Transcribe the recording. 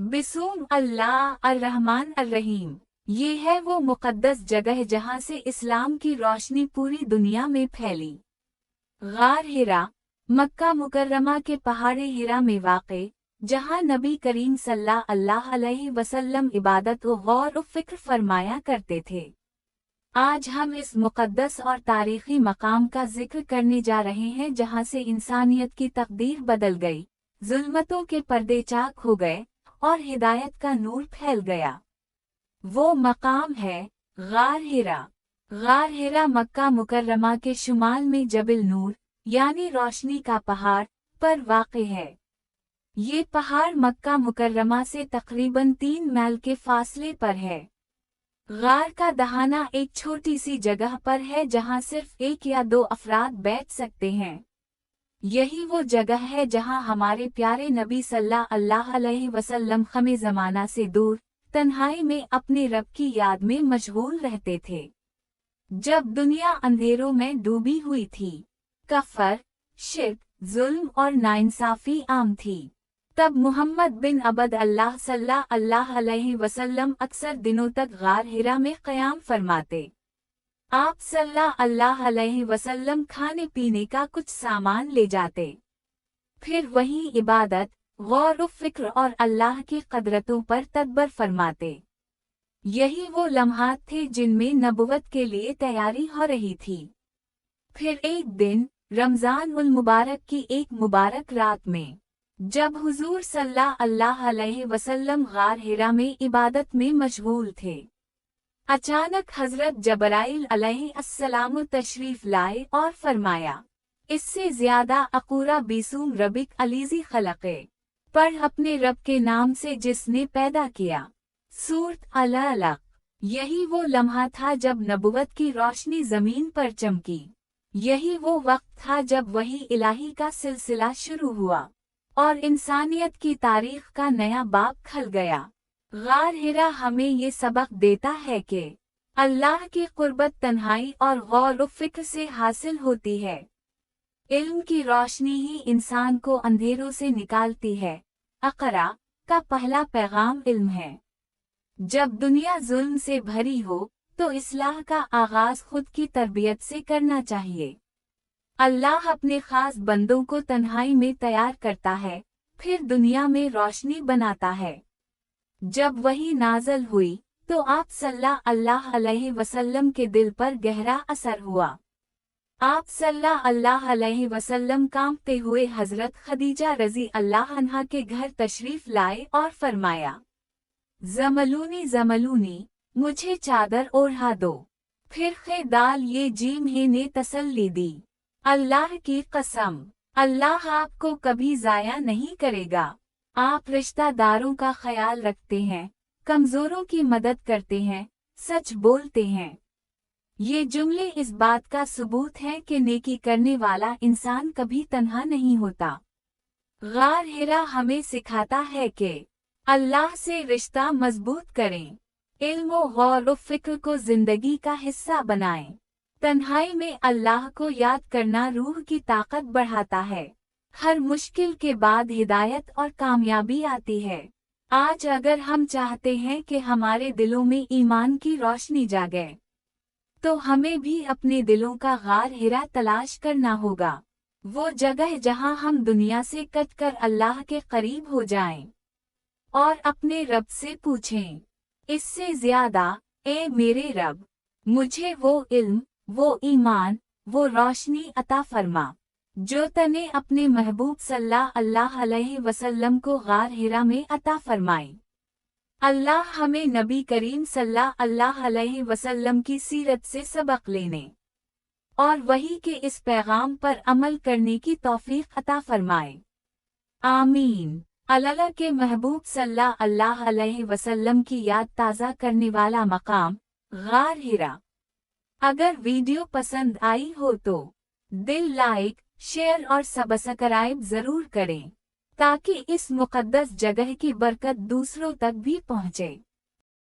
बिस्म अल्लाह अर्रहमान अर्रहीम। ये है वो मुक़द्दस जगह जहाँ से इस्लाम की रोशनी पूरी दुनिया में फैली। गार हिरा, मक्का मुकर्रमा के पहाड़ी हिरा में वाक़े, जहाँ नबी करीम सल्लल्लाहु अलैहि वसल्लम इबादत व गौर व फ़िक्र फरमाया करते थे। आज हम इस मुक़द्दस और तारीख़ी मकाम का जिक्र करने जा रहे हैं जहाँ से इंसानियत की तकदीर बदल गई, ज़ुल्मतों के पर्दे चाक हो गए और हिदायत का नूर फैल गया। वो मकाम है गार हिरा। गार हिरा मक्का मुकर्रमा के शुमाल में जबल नूर यानी रोशनी का पहाड़ पर वाक़े है। ये पहाड़ मक्का मुकर्रमा से तकरीबन 3 मील के फासले पर है। गार का दहाना एक छोटी सी जगह पर है जहाँ सिर्फ 1 या 2 अफराद बैठ सकते हैं। यही वो जगह है जहाँ हमारे प्यारे नबी सल्लल्लाहु अलैहि वसल्लम ख़मे ज़माना से दूर तन्हाई में अपने रब की याद में मशगूल रहते थे। जब दुनिया अंधेरों में डूबी हुई थी, कफर, शिर्क, जुल्म और नाइंसाफ़ी आम थी, तब मुहम्मद बिन अब्द अल्लाह सल्लल्लाहु अलैहि वसल्लम अक्सर दिनों तक गार हिरा में क़याम फरमाते। आप सल्लल्लाहु अलैहि वसल्लम खाने पीने का कुछ सामान ले जाते, फिर वहीं इबादत, गौर व फ़िक्र और अल्लाह की क़दरतों पर तदब्बर फरमाते। यही वो लम्हात थे जिनमें नबुवत के लिए तैयारी हो रही थी। फिर एक दिन रमज़ान उल मुबारक की एक मुबारक रात में, जब हुज़ूर सल्लल्लाहु अलैहि वसल्लम गार हिरा में इबादत में मशगूल थे, अचानक हज़रत जबराइल अलैहिस्सलाम तशरीफ़ लाए और फरमाया, इससे ज़्यादा अक़ूरा बिस्म रबिक अलीज़ी ख़लक़े, पढ़ अपने रब के नाम से जिसने पैदा किया। सूरत अल-अलक़। यही वो लम्हा था जब नबुवत की रोशनी ज़मीन पर चमकी। यही वो वक्त था जब वही इलाही का सिलसिला शुरू हुआ और इंसानियत की तारीख़ का नया बाब खल गया। गार हिरा हमें ये सबक देता है कि अल्लाह की क़ुर्बत तन्हाई और गौर व फ़िक्र से हासिल होती है। इल्म की रोशनी ही इंसान को अंधेरों से निकालती है। अक़रा का पहला पैगाम इल्म है। जब दुनिया जुल्म से भरी हो तो इस्लाह का आगाज़ खुद की तरबियत से करना चाहिए। अल्लाह अपने ख़ास बंदों को तन्हाई में तैयार करता है, फिर दुनिया में रोशनी बनाता है। जब वही नाज़िल हुई तो आप सल्लल्लाहु अलैहि वसल्लम के दिल पर गहरा असर हुआ। आप सल्लल्लाहु अलैहि वसल्लम कांपते हुए हज़रत खदीजा रज़ी अल्लाह अन्हा के घर तशरीफ़ लाए और फरमाया, ज़मलूनी ज़मलूनी, मुझे चादर ओढ़ा दो। फिर ख़ेदाल ये जीम ही ने तसल्ली दी, अल्लाह की कसम, अल्लाह आपको कभी ज़ाया नहीं करेगा। आप रिश्तेदारों का ख्याल रखते हैं, कमज़ोरों की मदद करते हैं, सच बोलते हैं। ये जुमले इस बात का सबूत हैं कि नेकी करने वाला इंसान कभी तन्हा नहीं होता। गार हिरा हमें सिखाता है कि अल्लाह से रिश्ता मजबूत करें, इल्म व गौर व फ़िक्र को ज़िंदगी का हिस्सा बनाएं। तन्हाई में अल्लाह को याद करना रूह की ताकत बढ़ाता है। हर मुश्किल के बाद हिदायत और कामयाबी आती है। आज अगर हम चाहते हैं कि हमारे दिलों में ईमान की रोशनी जागे, तो हमें भी अपने दिलों का गार हिरा तलाश करना होगा। वो जगह जहां हम दुनिया से कटकर अल्लाह के करीब हो जाएं और अपने रब से पूछें, इससे ज़्यादा, ए मेरे रब, मुझे वो इल्म, वो ईमान, वो रोशनी अता फरमा जो तने अपने महबूब सल्लल्लाहु अलैहि वसल्लम को गार हिरा में अता फरमाई। अल्लाह हमें नबी करीम सल्लल्लाहु अलैहि वसल्लम की सीरत से सबक लेने और वही के इस पैगाम पर अमल करने की तौफीक अता फरमाए। आमीन। अल्लाह के महबूब सल्लल्लाहु अलैहि वसल्लम की याद ताज़ा करने वाला मकाम गार हिरा। अगर वीडियो पसंद आई हो तो दिल लाइक, शेयर और सब्सक्राइब ज़रूर करें ताकि इस मुक़द्दस जगह की बरकत दूसरों तक भी पहुँचे।